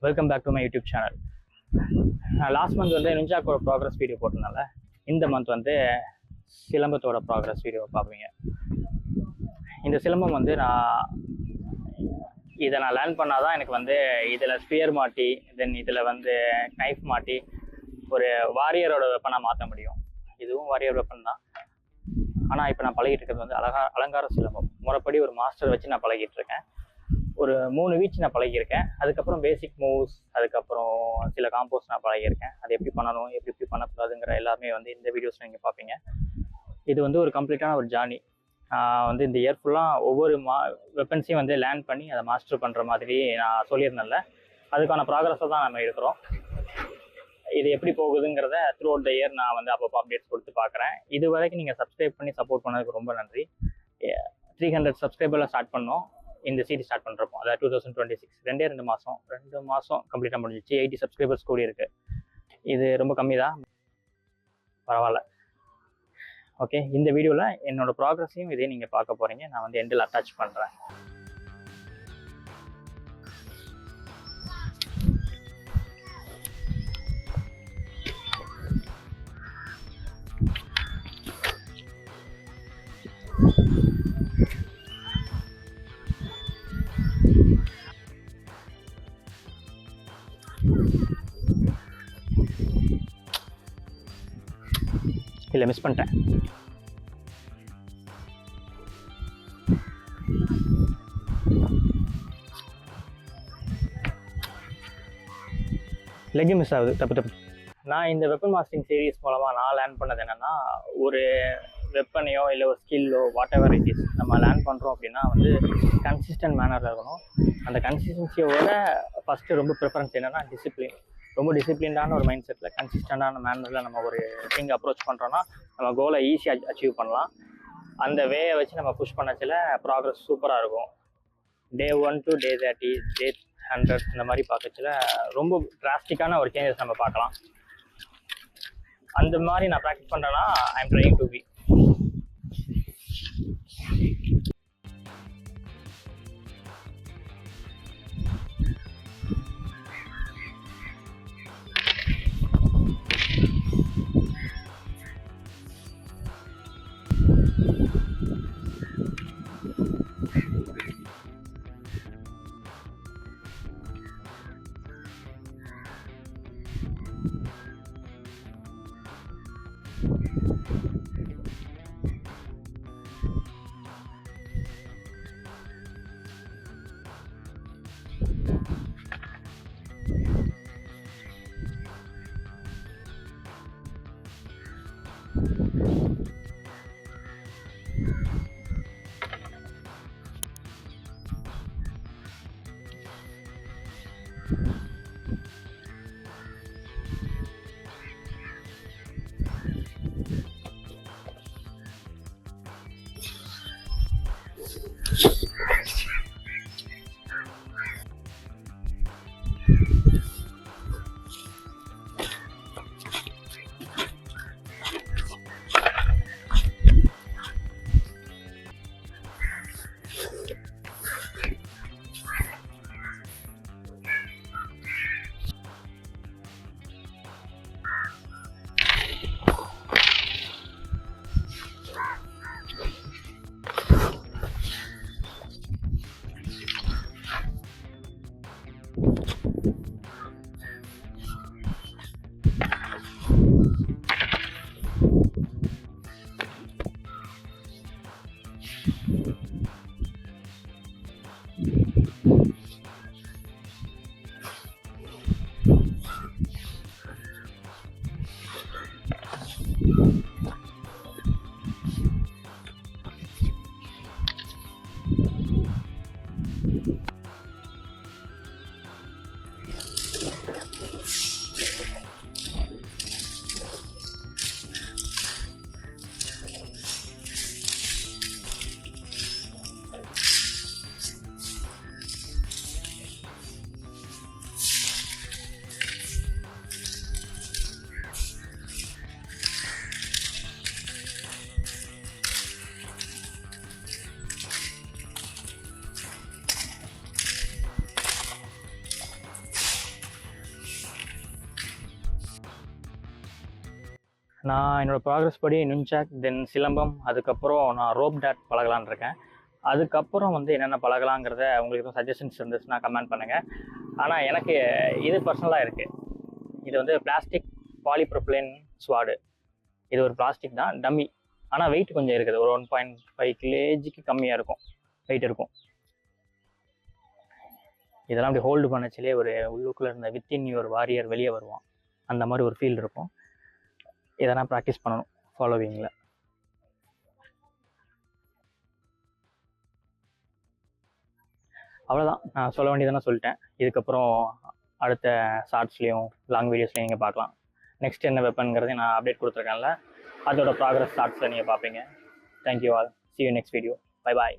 Welcome back to my YouTube channel. Last month வந்து நிஞ்சாக்கோட progress video போட்டதுனால இந்த மந்த் வந்து சிலம்பத்தோட ப்ராக்ரஸ் வீடியோ பார்ப்பீங்க. இந்த சிலம்பம் வந்து இதை நான் லேர்ன் பண்ணாதான் எனக்கு வந்து இதில் ஸ்பியர் மாட்டி தென் இதில் வந்து நைஃப் மாட்டி ஒரு வாரியரோட வெப்பனாக மாற்ற முடியும். இதுவும் வாரியர் வெப்பன் தான். ஆனால் இப்போ நான் பழகிட்டு இருக்கிறது வந்து அலங்கார சிலம்பம். முறைப்படி ஒரு மாஸ்டர் வச்சு நான் பழகிட்டு இருக்கேன். ஒரு 3 வீச்சு நான் பழகியிருக்கேன். அதுக்கப்புறம் பேசிக் மூவ்ஸ், அதுக்கப்புறம் சில காம்போஸ் நான் பழகியிருக்கேன். அது எப்படி பண்ணணும், எப்படி பண்ணக்கூடாதுங்கிற எல்லாமே வந்து இந்த வீடியோஸ் நீங்கள் பார்ப்பீங்க. இது வந்து ஒரு கம்ப்ளீட்டான ஒரு ஜார்னி. வந்து இந்த இயர் ஃபுல்லாக ஒவ்வொரு வெப்பன்ஸையும் வந்து லேர்ன் பண்ணி அதை மாஸ்டர் பண்ணுற மாதிரி நான் சொல்லியிருந்தேன்ல, அதுக்கான ப்ராக்ரஸை தான் நம்ம இருக்கிறோம். இது எப்படி போகுதுங்கிறத த்ரூ அவுட் த இயர் நான் வந்து அப்பப்போ அப்டேட்ஸ் கொடுத்து பார்க்குறேன். இது வரைக்கும் நீங்கள் சப்ஸ்கிரைப் பண்ணி சப்போர்ட் பண்ணதுக்கு ரொம்ப நன்றி. 300 சப்ஸ்கிரைபரில் ஸ்டார்ட் பண்ணோம். இந்த சீரிஸ் ஸ்டார்ட் பண்ணுறப்போ அதாவது 2026 2 மாதம் கம்ப்ளீட்டாக முடிஞ்சிச்சு. 80 சப்ஸ்கிரைபர்ஸ் கூடி இருக்குது. இது ரொம்ப கம்மி தான், பரவாயில்ல. ஓகே, இந்த வீடியோவில் என்னோட ப்ராக்ரஸையும் இதே நீங்கள் பார்க்க போகிறீங்க. நான் வந்து எண்டில் அட்டாச் பண்ணுறேன். இல்லை, மிஸ் பண்ணிட்டேன். லெக் மிஸ் ஆகுது. தப்பு. நான் இந்த வெப்பன் மாஸ்டரிங் சீரீஸ் மூலமாக நான் லேர்ன் பண்ணது என்னென்னா, ஒரு வெப்பனையோ இல்லை ஒரு ஸ்கில்லோ வாட் எவர் இட் இஸ் நம்ம லேர்ன் பண்ணுறோம் அப்படின்னா வந்து கன்சிஸ்டன்ட் மேனரில் இருக்கணும். அந்த கன்சிஸ்டன்சியோட ஃபஸ்ட்டு ரொம்ப ப்ரிஃபரன்ஸ் என்னென்னா டிசிப்ளின். ரொம்ப டிசிப்ளின்டான ஒரு மைண்ட் செட்டில் கன்சிஸ்டண்டான மேனரில் நம்ம ஒரு திங் அப்ரோச் பண்ணுறோன்னா நம்ம கோலை ஈஸியாக அச்சீவ் பண்ணலாம். அந்த வேயை வச்சு நம்ம புஷ் பண்ணச்சில் ப்ராக்ரஸ் சூப்பராக இருக்கும். Day 1 to Day 30, Day 100 இந்த மாதிரி பார்க்கச்சில் ரொம்ப டிராஸ்டிக்கான ஒரு சேஞ்சஸ் நம்ம பார்க்கலாம். அந்த மாதிரி நான் ப்ராக்டிஸ் பண்ணுறேன்னா I am trying to be. நான் என்னோடய ப்ராக்ரஸ் படி நுன்சாக், தென் சிலம்பம், அதுக்கப்புறம் நான் ரோப் டாட் பழகலான்னு இருக்கேன். அதுக்கப்புறம் வந்து என்னென்ன பழகலாங்கிறத உங்களுக்கு எதுவும் சஜஷன்ஸ் இருந்துச்சுன்னா கமெண்ட் பண்ணுங்கள். ஆனால் எனக்கு இது பர்சனலாக இருக்குது. இது வந்து பிளாஸ்டிக் பாலிப்ரோபிளேன் ஸ்வாடு. இது ஒரு பிளாஸ்டிக் தான், டம்மி. ஆனால் வெயிட் கொஞ்சம் இருக்குது, ஒரு 1.5 kgக்கு கம்மியாக இருக்கும் வெயிட் இருக்கும். இதெல்லாம் அப்படி ஹோல்டு பண்ணச்சிலே ஒரு உள்ளுக்குள்ளே இருந்த வித்தின் யுவர் வாரியர் வெளியே வருவான், அந்த மாதிரி ஒரு ஃபீல் இருக்கும். இதெல்லாம் ப்ராக்டிஸ் பண்ணணும் ஃபாலோவிங்கில். அவ்வளோதான், நான் சொல்ல வேண்டியதானே சொல்லிட்டேன். இதுக்கப்புறம் அடுத்த ஷார்ட்ஸ்லேயும் லாங் வீடியோஸ்லையும் நீங்கள் பார்க்கலாம். நெக்ஸ்ட் என்ன வெப்பன்ங்கிறதையும் நான் அப்டேட் கொடுத்துருக்கேன்ல, அதோட ப்ராக்ரஸ் ஷார்ட்ஸில் நீங்கள் பார்ப்பீங்க. Thank you all, see you next video, bye bye.